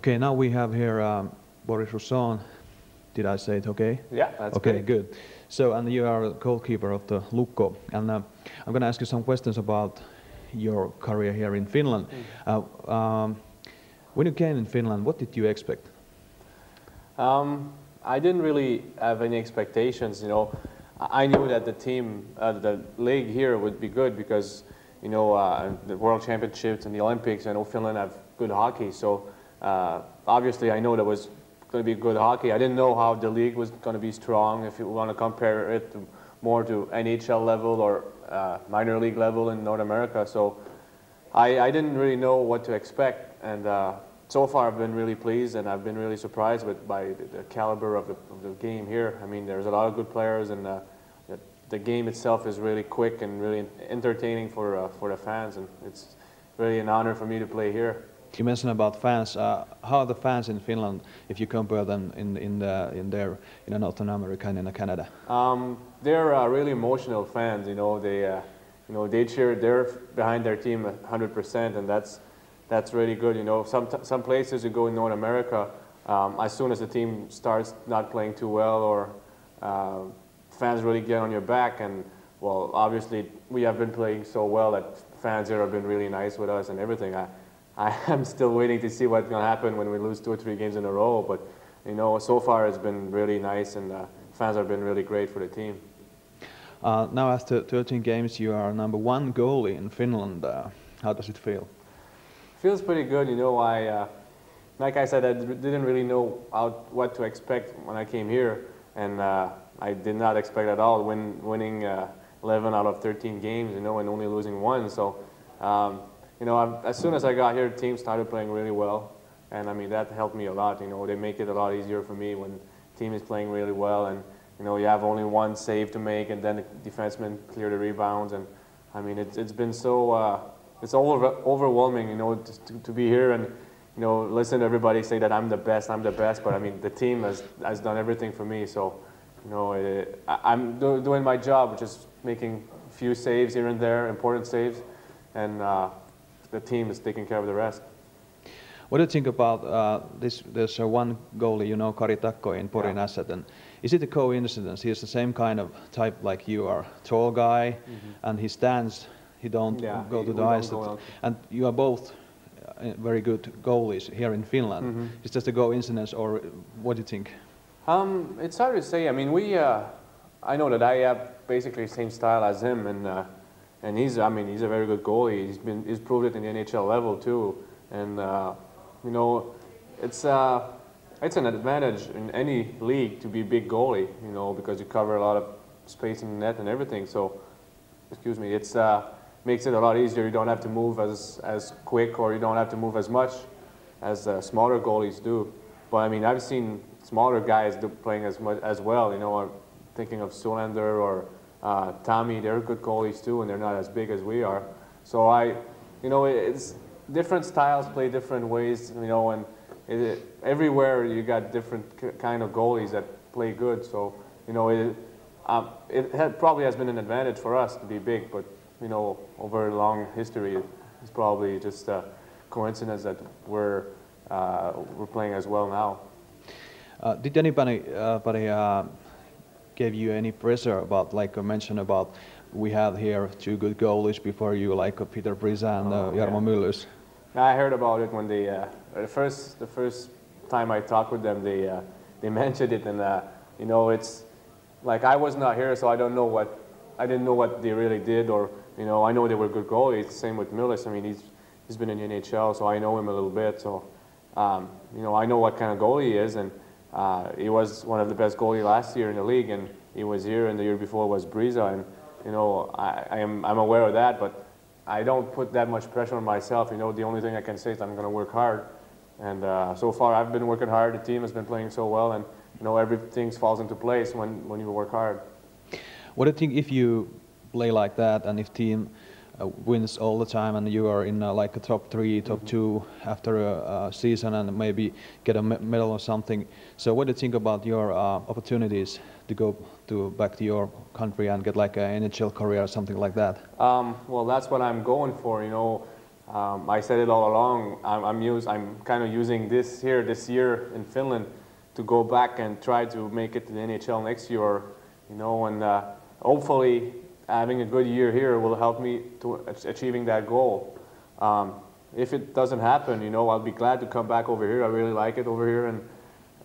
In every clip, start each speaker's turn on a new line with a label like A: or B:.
A: Okay, now we have here Boris Rousson. Did I say it okay?
B: Yeah, that's
A: okay.
B: great.
A: Good. So, and you are a goalkeeper of the Lukko, and I'm going to ask you some questions about your career here in Finland. When you came in Finland, what did you expect?
B: I didn't really have any expectations. You know, I knew that the team, the league here would be good because, you know, the World Championships and the Olympics. I know Finland have good hockey, so obviously I know there was going to be good hockey. I didn't know how the league was going to be strong. If you want to compare it to more to NHL level or minor league level in North America, so I didn't really know what to expect, and so far I've been really pleased, and I've been really surprised by the caliber of the game here. I mean, there's a lot of good players, and the game itself is really quick and really entertaining for the fans, and it's really an honor for me to play here.
A: You mentioned about fans. How are the fans in Finland if you compare them in North America and in Canada?
B: They're really emotional fans. You know, they cheer. They're behind their team 100%, and that's really good. You know, some places you go in North America, as soon as the team starts not playing too well, or fans really get on your back, and well, obviously we have been playing so well that fans here have been really nice with us and everything. I am still waiting to see what's going to happen when we lose 2 or 3 games in a row, but you know, so far it's been really nice, and fans have been really great for the team.
A: Now after 13 games you are #1 goalie in Finland. How does it feel?
B: Feels pretty good. You know, like I said, I didn't really know what to expect when I came here, and I did not expect at all winning 11 out of 13 games, you know, and only losing 1. So, you know, as soon as I got here, the team started playing really well, and I mean that helped me a lot. You know, they make it a lot easier for me when the team is playing really well, and you know, you have only 1 save to make, and then the defensemen clear the rebounds, and I mean it's been so it's overwhelming, you know, to be here and, you know, listen to everybody say that I'm the best, but I mean, the team has done everything for me, so, you know, I'm doing my job, just making a few saves here and there, important saves, and the team is taking care of the rest.
A: What do you think about this? There's one goalie, you know, Kari Takko in Porin Asset, and is it a coincidence? He's the same kind of type like you are, tall guy, and he stands. He don't go to the ice, and you are both very good goalies here in Finland. Is this a coincidence, or what do you think?
B: It's hard to say. I mean, I know that I have basically the same style as him, and he's a very good goalie. He's proved it in the NHL level too, and you know, it's an advantage in any league to be a big goalie, you know, because you cover a lot of space in the net and everything. So, excuse me, it's makes it a lot easier. You don't have to move as quick, or you don't have to move as much as smaller goalies do. But I mean, I've seen smaller guys playing as well. You know, I'm thinking of Solander or Tommy. They're good goalies too, and they're not as big as we are. So you know, it's different styles play different ways. You know, and everywhere you got different kind of goalies that play good. So you know, it probably has been an advantage for us to be big, but you know, over a long history, it's probably just a coincidence that we're playing as well now.
A: Did anybody gave you any pressure about, like I mentioned about, we have here 2 good goalies before you, like Peter Brisa and Jarmo Myllys?
B: I heard about it when the first time I talked with them, they mentioned it, and you know, it's like I was not here, so I didn't know what they really did, or you know, I know they were good goalies. Same with Myllys. I mean, he's been in the NHL, so I know him a little bit. So you know, I know what kind of goalie he is, and he was one of the best goalies last year in the league, and he was here, and the year before was Brisa, and you know, I'm aware of that, but I don't put that much pressure on myself. You know, the only thing I can say is I'm going to work hard, and so far I've been working hard. The team has been playing so well, and you know, everything falls into place when you work hard.
A: What do you think if you play like that, and if team wins all the time, and you are in like a top 3, top 2 after a season, and maybe get a medal or something? So what do you think about your opportunities to go back to your country and get like an NHL career or something like that?
B: Well, that's what I'm going for. You know, I said it all along. I'm kind of using this year in Finland to go back and try to make it to the NHL next year, you know, and hopefully having a good year here will help me to achieving that goal. If it doesn't happen, you know, I'll be glad to come back over here. I really like it over here, and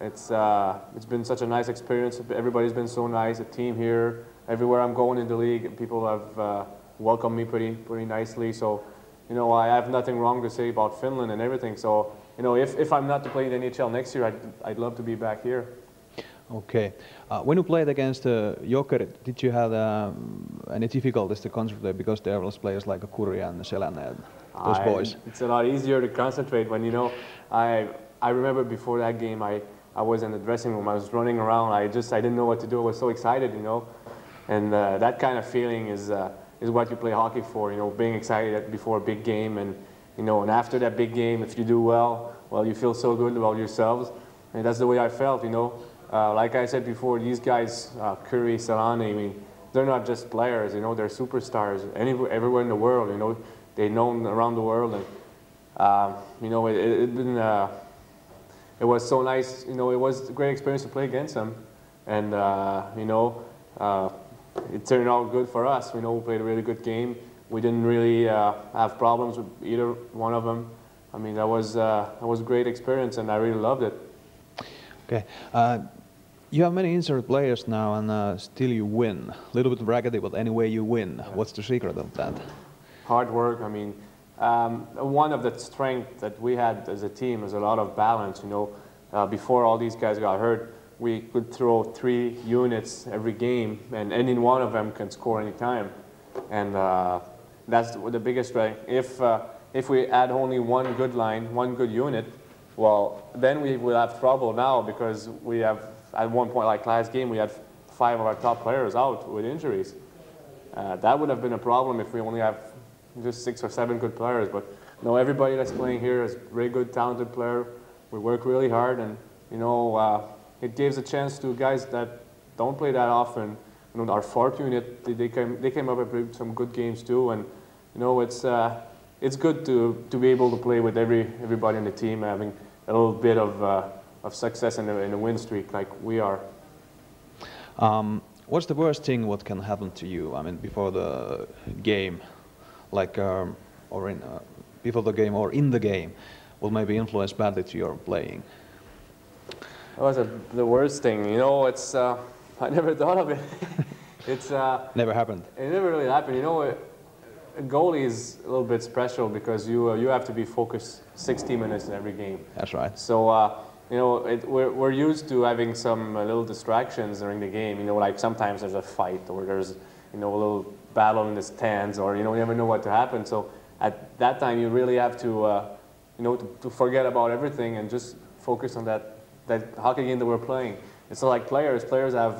B: it's been such a nice experience. Everybody's been so nice. The team here, everywhere I'm going in the league, people have welcomed me pretty nicely. So, you know, I have nothing wrong to say about Finland and everything. So, you know, if I'm not to play in the NHL next year, I'd love to be back here.
A: Okay. When you played against Jokerit, did you have any difficulties to concentrate because there was players like Kuri and Selänne, those boys?
B: It's a lot easier to concentrate when, you know, I remember before that game, I was in the dressing room, I was running around, I didn't know what to do, I was so excited, you know, and that kind of feeling is what you play hockey for, you know, being excited before a big game, and, you know, and after that big game, if you do well, you feel so good about yourselves, and that's the way I felt, you know. Like I said before, these guys, Curry, Selänne, I mean, they're not just players, you know, they're superstars everywhere in the world, you know, they're known around the world, and, you know, it was so nice, you know, it was a great experience to play against them, and, you know, it turned out good for us, you know, we played a really good game, we didn't really have problems with either one of them. I mean, that was a great experience, and I really loved it.
A: Okay. You have many injured players now, and still you win. A little bit raggedy, but anyway you win. Yeah. What's the secret of that?
B: Hard work. I mean, one of the strengths that we had as a team is a lot of balance. You know, before all these guys got hurt, we could throw 3 units every game, and any one of them can score any time. And that's the biggest strength. If we add only one good line, one good unit, well, then we will have trouble now because we have, at one point, like last game, we had 5 of our top players out with injuries. That would have been a problem if we only have just 6 or 7 good players. But you know, everybody that's playing here is a very good, talented player. We work really hard, and you know, it gives a chance to guys that don't play that often. You know, our 4th unit, they came up with some good games too, and you know, it's good to be able to play with everybody on the team, having a little bit of success in a win streak like we are.
A: What's the worst thing what can happen to you? I mean, before the game, like or in before the game or in the game, will maybe influence badly to your playing?
B: That was the worst thing. You know, it's I never thought of it. It's
A: never happened.
B: It never really happened. You know, a goalie is a little bit special because you have to be focused 60 minutes in every game.
A: That's right.
B: So you know, we're used to having some little distractions during the game. You know, like sometimes there's a fight or there's, you know, a little battle in the stands, or you know, you never know what to happen. So at that time, you really have to you know, to forget about everything and just focus on that hockey game that we're playing. It's not like players. Players have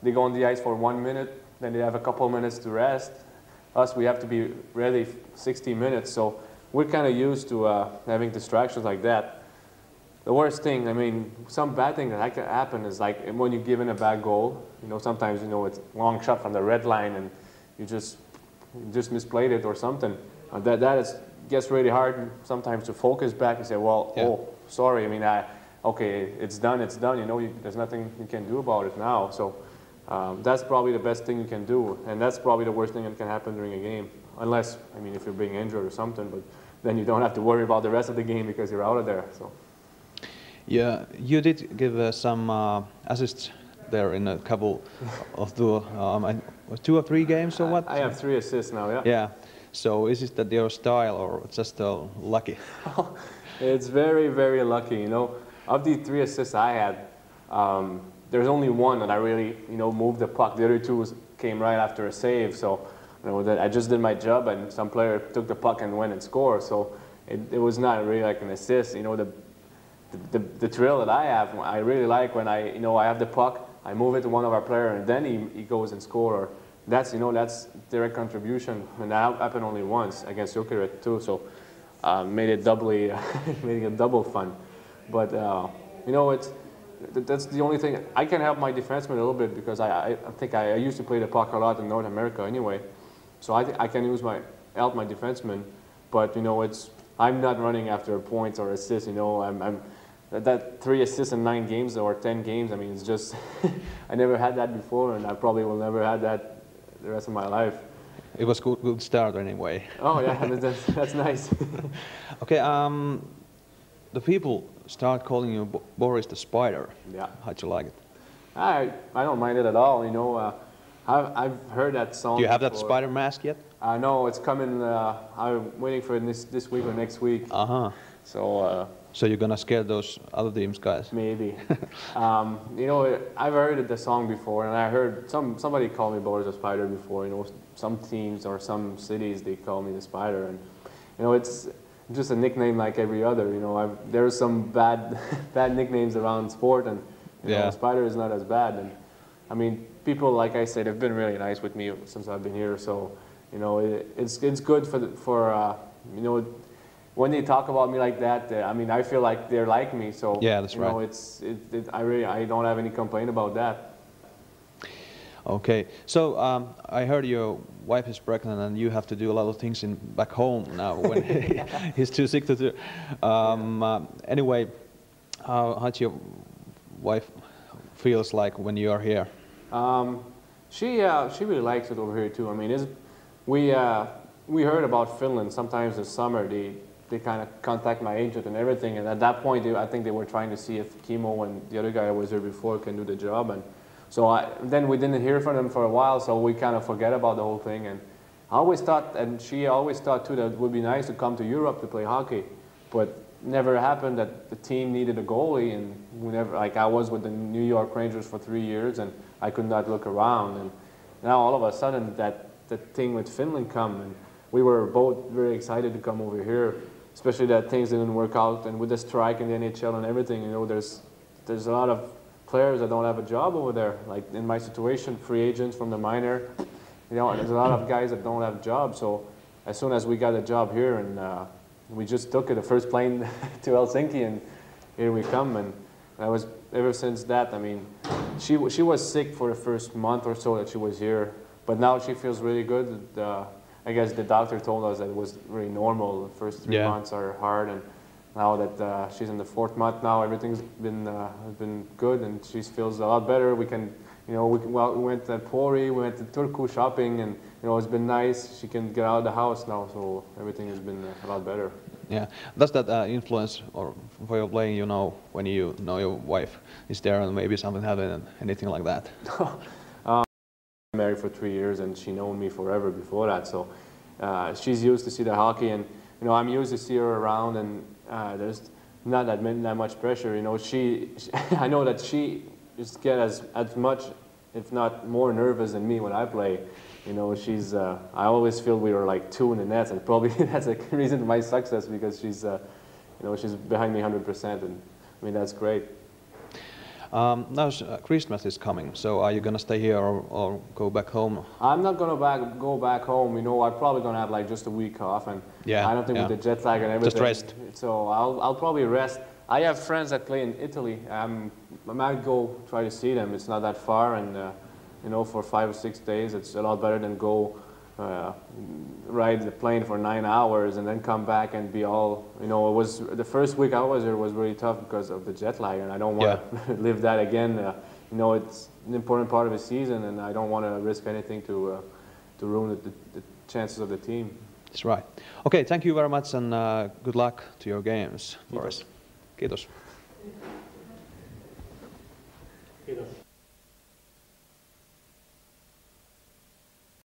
B: they go on the ice for 1 minute, then they have a couple minutes to rest. Us, we have to be ready 60 minutes. So we're kind of used to having distractions like that. The worst thing, I mean, some bad thing that can happen is like when you give in a bad goal. You know, sometimes, you know, it's a long shot from the red line and you just misplayed it or something. That gets really hard sometimes to focus back and say, well, yeah. Oh, sorry. I mean, okay, it's done. You know, there's nothing you can do about it now. So that's probably the best thing you can do, and that's probably the worst thing that can happen during a game. Unless, I mean, if you're being injured or something, but then you don't have to worry about the rest of the game because you're out of there. So.
A: Yeah, you did give some assists there in a couple of the 2 or 3 games or what?
B: I have 3 assists now. Yeah.
A: Yeah. So is it that your style or just lucky?
B: It's very, very lucky. You know, of the 3 assists I had, there's only one that I really, you know, moved the puck. The other 2 came right after a save. So, you know, that I just did my job, and some player took the puck and went and scored. So it was not really like an assist. You know, the thrill that I have, I really like when I have the puck, I move it to one of our players, and then he goes and scores. That's, you know, that's direct contribution, and that happened only once against Jokerit too. So made it doubly, made it double fun. But you know, that's the only thing. I can help my defenseman a little bit because I think I used to play the puck a lot in North America anyway. So I can help my defenseman. but you know, I'm not running after points or assists. You know, I'm that 3 assists in 9 games or 10 games. I mean, it's just I never had that before, and I probably will never have that the rest of my life.
A: It was good start anyway.
B: Oh yeah, that's nice.
A: Okay, the people start calling you Boris the Spider.
B: Yeah.
A: How'd you like it?
B: I don't mind it at all. You know, I've heard that song.
A: Do you have
B: before.
A: that spider mask yet?
B: No, it's coming. I'm waiting for it this week or next week. So.
A: So you're gonna scare those other teams guys?
B: Maybe. You know, I've heard the song before, and I heard somebody call me Boris the Spider before. You know, some teams or some cities they call me the Spider, and you know, it's just a nickname like every other. You know, there's some bad nicknames around sport, and you know, Spider is not as bad. And I mean, people, like I said, have been really nice with me since I've been here. So you know, it's good for you know. When they talk about me like that, I mean, I feel like they're like me. So
A: yeah, that's right.
B: You know, I don't have any complaint about that.
A: Okay, so I heard your wife is pregnant, and you have to do a lot of things back home now when he's too sick to do. Anyway, how's your wife feels like when you are here?
B: She really likes it over here too. I mean, we heard about Finland. Sometimes this summer they kind of contact my agent and everything, and at that point I think they were trying to see if Kimmo and the other guy that was here before can do the job. And so then we didn't hear from them for a while, so we kind of forget about the whole thing. And I always thought, and she always thought too, that it would be nice to come to Europe to play hockey, but never happened that the team needed a goalie, and we never, like I was with the New York Rangers for 3 years, and I could not look around. And now all of a sudden that thing with Finland come, and we were both very excited to come over here, especially that things didn't work out, and with the strike in the NHL and everything, you know, there's a lot of players that don't have a job over there. Like in my situation, free agents from the minor, you know, there's a lot of guys that don't have jobs. So as soon as we got a job here, and we just took the first plane to Helsinki, and here we come. And I was ever since that. I mean, she was sick for the first month or so that she was here, but now she feels really good. I guess the doctor told us that it was really normal. The first 3 months are hard, and now that she's in the 4th month now, everything's been good, and she feels a lot better. We can, you know, we went to Pori, we went to Turku shopping, and you know, it's been nice. She can get out of the house now, so everything has been a lot better.
A: Yeah, does that influence or for your playing? You know, when you know your wife is there, and maybe something happened, anything like that?
B: Married for 3 years, and she known me forever before that, so she's used to see the hockey, and you know, I'm used to see her around, and there's not that much pressure. You know, she I know that she just get as much, if not more, nervous than me when I play. You know, I always feel we were like 2 in the nets, and probably that's a reason for my success, because she's you know, she's behind me 100%, and I mean, that's great.
A: Now Christmas is coming, so are you gonna stay here or go back home?
B: I'm not gonna go back home. You know, I'm probably gonna have like just a week off, and I don't think with the jet lag and everything.
A: Just rest.
B: So I'll probably rest. I have friends that play in Italy. I might go try to see them. It's not that far, and you know, for 5 or 6 days, it's a lot better than go ride the plane for 9 hours and then come back and be all, you know, it was the first week I was here was really tough because of the jet lag, and I don't want to live that again. You know, it's an important part of the season, and I don't want to risk anything to ruin the chances of the team.
A: That's right. Okay, thank you very much, and good luck to your games, Boris. Kiitos.
B: Kiitos.